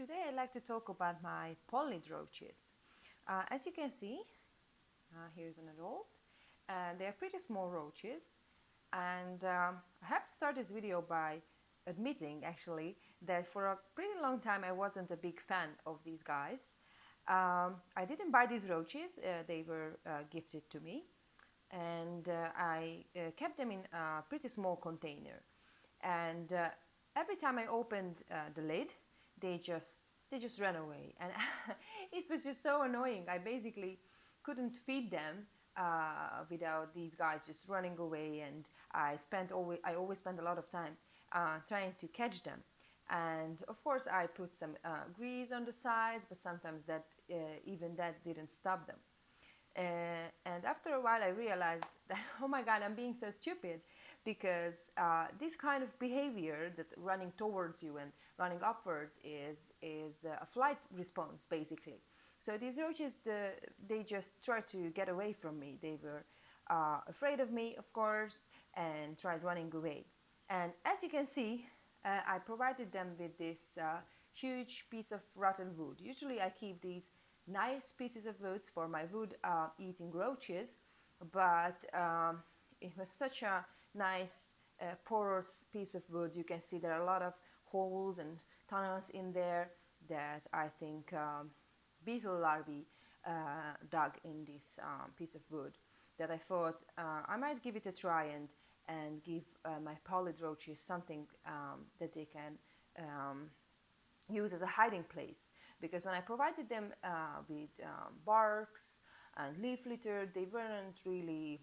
Today I'd like to talk about my pallid roaches. As you can see, here's an adult. They are pretty small roaches, and I have to start this video by admitting actually that for a pretty long time I wasn't a big fan of these guys. I didn't buy these roaches, they were gifted to me, and I kept them in a pretty small container. And every time I opened the lid, they just ran away, and it was just so annoying. I basically couldn't feed them without these guys just running away, and I always spent a lot of time trying to catch them. And of course I put some grease on the sides, but sometimes that even that didn't stop them. And after a while I realized that, oh my god, I'm being so stupid, because this kind of behavior, that running towards you and running upwards, is a flight response basically. So these roaches, they just tried to get away from me. They were afraid of me, of course, and tried running away. And as you can see, I provided them with this huge piece of rotten wood. Usually I keep these nice pieces of wood for my wood eating roaches, but it was such a nice porous piece of wood. You can see there are a lot of holes and tunnels in there that I think beetle larvae dug in this piece of wood, that I thought I might give it a try and give my pallid roaches something that they can use as a hiding place. Because when I provided them with barks and leaf litter, they weren't really,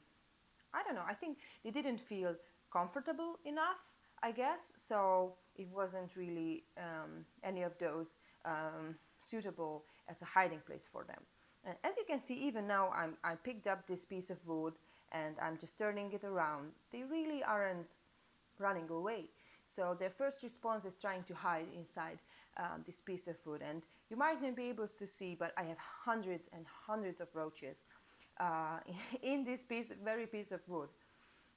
I don't know, I think they didn't feel comfortable enough, I guess. So it wasn't really any of those suitable as a hiding place for them. And as you can see, even now I picked up this piece of wood and I'm just turning it around. They really aren't running away. So their first response is trying to hide inside this piece of wood. And you might not be able to see, but I have hundreds and hundreds of roaches in this very piece of wood.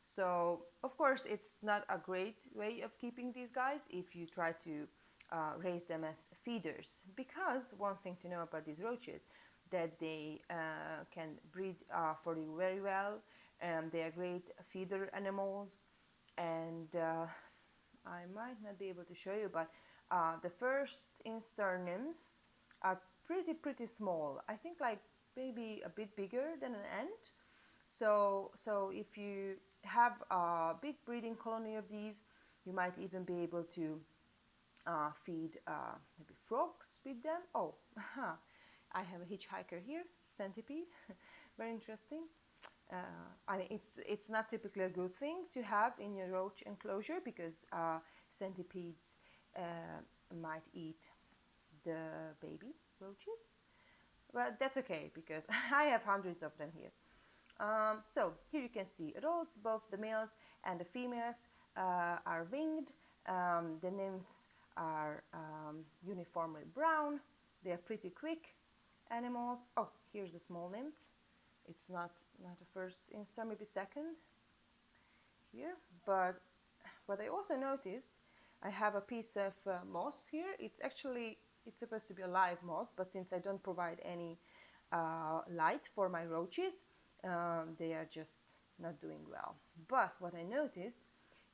So of course it's not a great way of keeping these guys if you try to raise them as feeders, because one thing to know about these roaches, that they can breed for you very well. They are great feeder animals, and I might not be able to show you, but the first instar nymphs are pretty small. I think like maybe a bit bigger than an ant. So if you have a big breeding colony of these, you might even be able to feed maybe frogs with them. Oh, I have a hitchhiker here, centipede. Very interesting. I mean, it's not typically a good thing to have in your roach enclosure, because centipedes might eat the baby roaches. But that's okay, because I have hundreds of them here. So here you can see adults, both the males and the females are winged. The nymphs are uniformly brown. They are pretty quick animals. Oh, here's a small nymph. It's not a first instar, maybe second here. But what I also noticed, I have a piece of moss here. It's supposed to be a live moss, but since I don't provide any light for my roaches, they are just not doing well. But what I noticed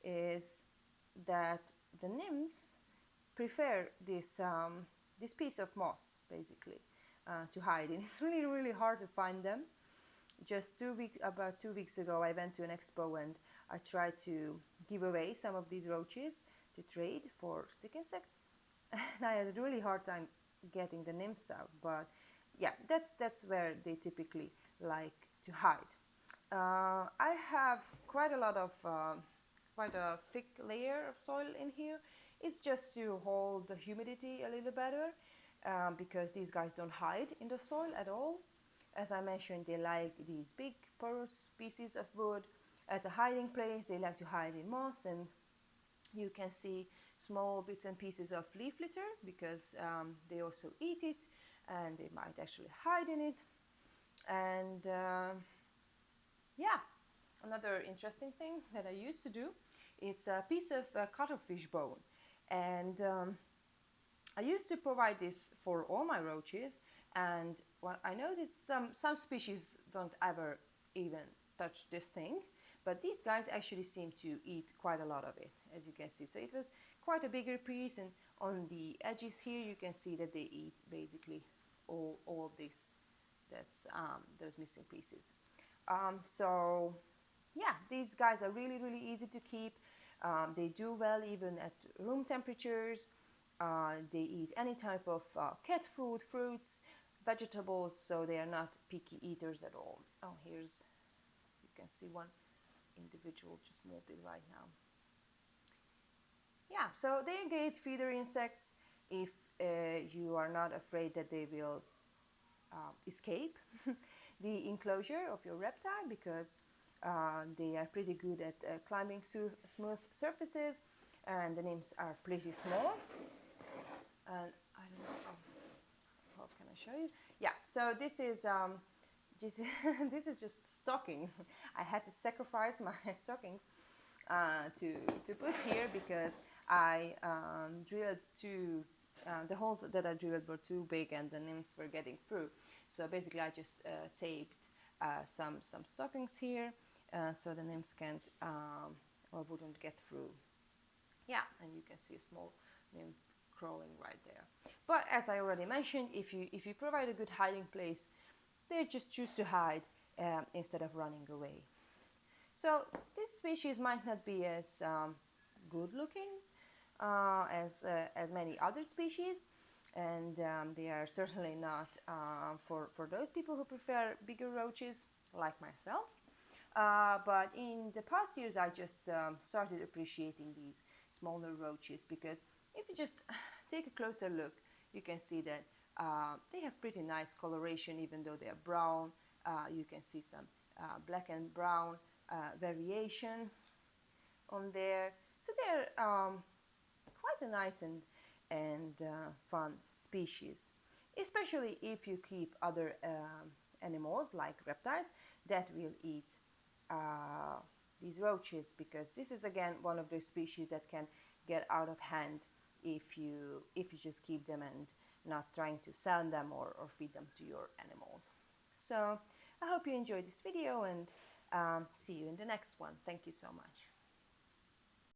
is that the nymphs prefer this piece of moss basically to hide in. It's really hard to find them. About 2 weeks ago, I went to an expo and I tried to give away some of these roaches to trade for stick insects, and I had a really hard time getting the nymphs out. But yeah, that's where they typically like to hide. I have quite a thick layer of soil in here. It's just to hold the humidity a little better, because these guys don't hide in the soil at all. As I mentioned, they like these big porous pieces of wood as a hiding place. They like to hide in moss, and you can see small bits and pieces of leaf litter, because they also eat it and they might actually hide in it. And yeah, another interesting thing that I used to do, it's a piece of cuttlefish bone, and I used to provide this for all my roaches, and well, I noticed some species don't ever even touch this thing, but these guys actually seem to eat quite a lot of it, as you can see. So it was quite a bigger piece, and on the edges here you can see that they eat basically all of this, that's those missing pieces. So yeah, these guys are really easy to keep. They do well even at room temperatures. They eat any type of cat food, fruits, vegetables, so they are not picky eaters at all. Oh, here's, you can see one individual just molted right now. Yeah, so they are great feeder insects if you are not afraid that they will escape the enclosure of your reptile, because they are pretty good at climbing smooth surfaces, and the nymphs are pretty small. And I don't know how can I show you? Yeah, so this is this is just stockings. I had to sacrifice my stockings to put here, because I drilled two. The holes that I drilled were too big, and the nymphs were getting through. So basically, I just taped some stockings here, so the nymphs can't or wouldn't get through. Yeah, and you can see a small nymph crawling right there. But as I already mentioned, if you provide a good hiding place, they just choose to hide instead of running away. So this species might not be as good looking as many other species, and they are certainly not for those people who prefer bigger roaches like myself. But in the past years, I just started appreciating these smaller roaches, because if you just take a closer look, you can see that they have pretty nice coloration, even though they are brown. You can see some black and brown variation on there. So they're quite a nice and fun species, especially if you keep other animals like reptiles that will eat these roaches, because this is again one of those species that can get out of hand if you just keep them and not trying to sell them or feed them to your animals. So I hope you enjoyed this video, and see you in the next one. Thank you so much.